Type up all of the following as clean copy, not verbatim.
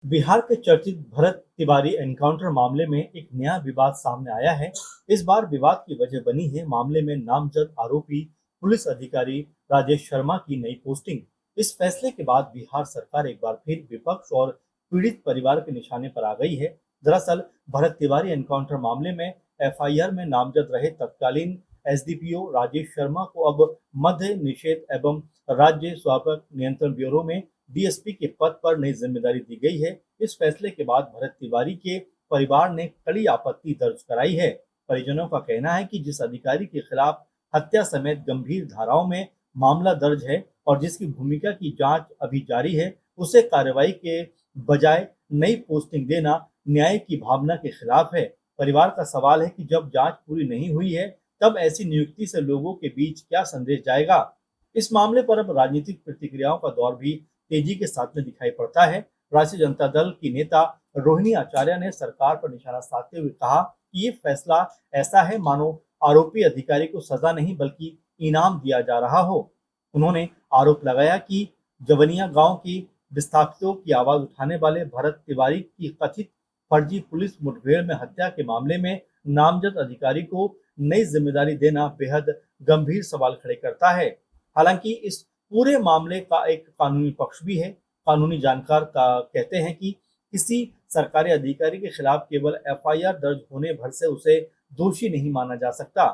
बिहार के चर्चित भरत तिवारी एनकाउंटर मामले में एक नया विवाद सामने आया है। इस बार विवाद की वजह बनी है मामले में नामजद आरोपी पुलिस अधिकारी राजेश शर्मा की नई पोस्टिंग। इस फैसले के बाद बिहार सरकार एक बार फिर विपक्ष और पीड़ित परिवार के निशाने पर आ गई है। दरअसल भरत तिवारी एनकाउंटर मामले में एफआईआर में नामजद रहे तत्कालीन एसडीपीओ राजेश शर्मा को अब मद्य निषेध एवं राज्य स्वास्थ्य नियंत्रण ब्यूरो में डीएसपी के पद पर नई जिम्मेदारी दी गई है। इस फैसले के बाद भरत तिवारी के परिवार ने कड़ी आपत्ति दर्ज कराई है। परिजनों का कहना है कि जिस अधिकारी के खिलाफ हत्या समेत गंभीर धाराओं में मामला दर्ज है और जिसकी भूमिका की जांच अभी जारी है, उसे कार्रवाई के बजाय नई पोस्टिंग देना न्याय की भावना के खिलाफ है। परिवार का सवाल है कि जब जांच पूरी नहीं हुई है, तब ऐसी नियुक्ति से लोगों के बीच क्या संदेश जाएगा। इस मामले पर अब राजनीतिक प्रतिक्रियाओं का दौर भी तेजी के साथ में दिखाई पड़ता है। राष्ट्रीय जनता दल की नेता रोहिणी आचार्य ने सरकार पर निशाना साधते हुए कहा कि ये फैसला ऐसा है मानो आरोपी अधिकारी को सजा नहीं बल्कि इनाम दिया जा रहा हो। उन्होंने आरोप लगाया कि जवनिया गांव की विस्थापितों की आवाज उठाने वाले भरत तिवारी की कथित फर्जी पुलिस मुठभेड़ में हत्या के मामले में नामजद अधिकारी को नई जिम्मेदारी देना बेहद गंभीर सवाल खड़े करता है। हालांकि इस पूरे मामले का एक कानूनी पक्ष भी है। कानूनी जानकार का कहते हैं कि किसी सरकारी अधिकारी के खिलाफ केवल एफआईआर दर्ज होने भर से उसे दोषी नहीं माना जा सकता।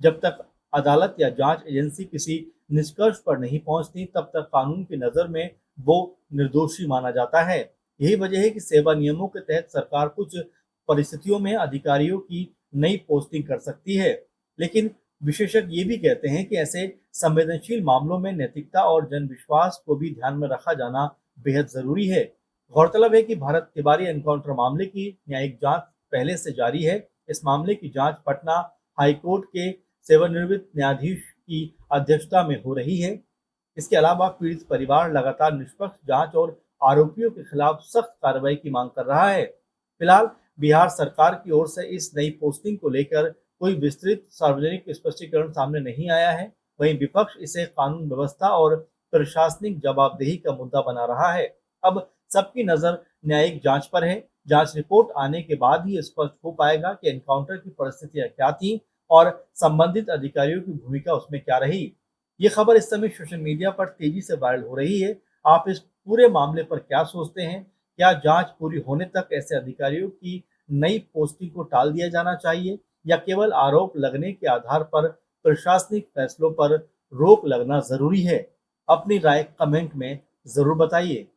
जब तक अदालत या जांच एजेंसी किसी निष्कर्ष पर नहीं पहुंचती, तब तक कानून की नजर में वो निर्दोषी माना जाता है। यही वजह है कि सेवा नियमों के तहत सरकार कुछ परिस्थितियों में अधिकारियों की नई पोस्टिंग कर सकती है, लेकिन विशेषज्ञ ये भी कहते हैं कि ऐसे संवेदनशील मामलों में नैतिकता और जन विश्वास को भी ध्यान में रखा जाना बेहद जरूरी है। गौरतलब है कि भारत तिवारी एनकाउंटर मामले की न्यायिक जांच पहले से जारी है। इस मामले की जांच पटना हाईकोर्ट के सेवानिवृत्त न्यायाधीश की अध्यक्षता में हो रही है। इसके अलावा पीड़ित परिवार लगातार निष्पक्ष जांच और आरोपियों के खिलाफ सख्त कार्रवाई की मांग कर रहा है। फिलहाल बिहार सरकार की ओर से इस नई पोस्टिंग को लेकर कोई विस्तृत सार्वजनिक स्पष्टीकरण सामने नहीं आया है। वहीं विपक्ष इसे कानून व्यवस्था और प्रशासनिक जवाबदेही का मुद्दा बना रहा है। अब सबकी नजर न्यायिक जांच पर है। जांच रिपोर्ट आने के बाद ही स्पष्ट हो पाएगा कि एनकाउंटर की परिस्थितियां क्या थी और संबंधित अधिकारियों की भूमिका उसमें क्या रही। ये खबर इस समय सोशल मीडिया पर तेजी से वायरल हो रही है। आप इस पूरे मामले पर क्या सोचते हैं? क्या जांच पूरी होने तक ऐसे अधिकारियों की नई पोस्टिंग को टाल दिया जाना चाहिए या केवल आरोप लगने के आधार पर प्रशासनिक फैसलों पर रोक लगना जरूरी है? अपनी राय कमेंट में जरूर बताइए।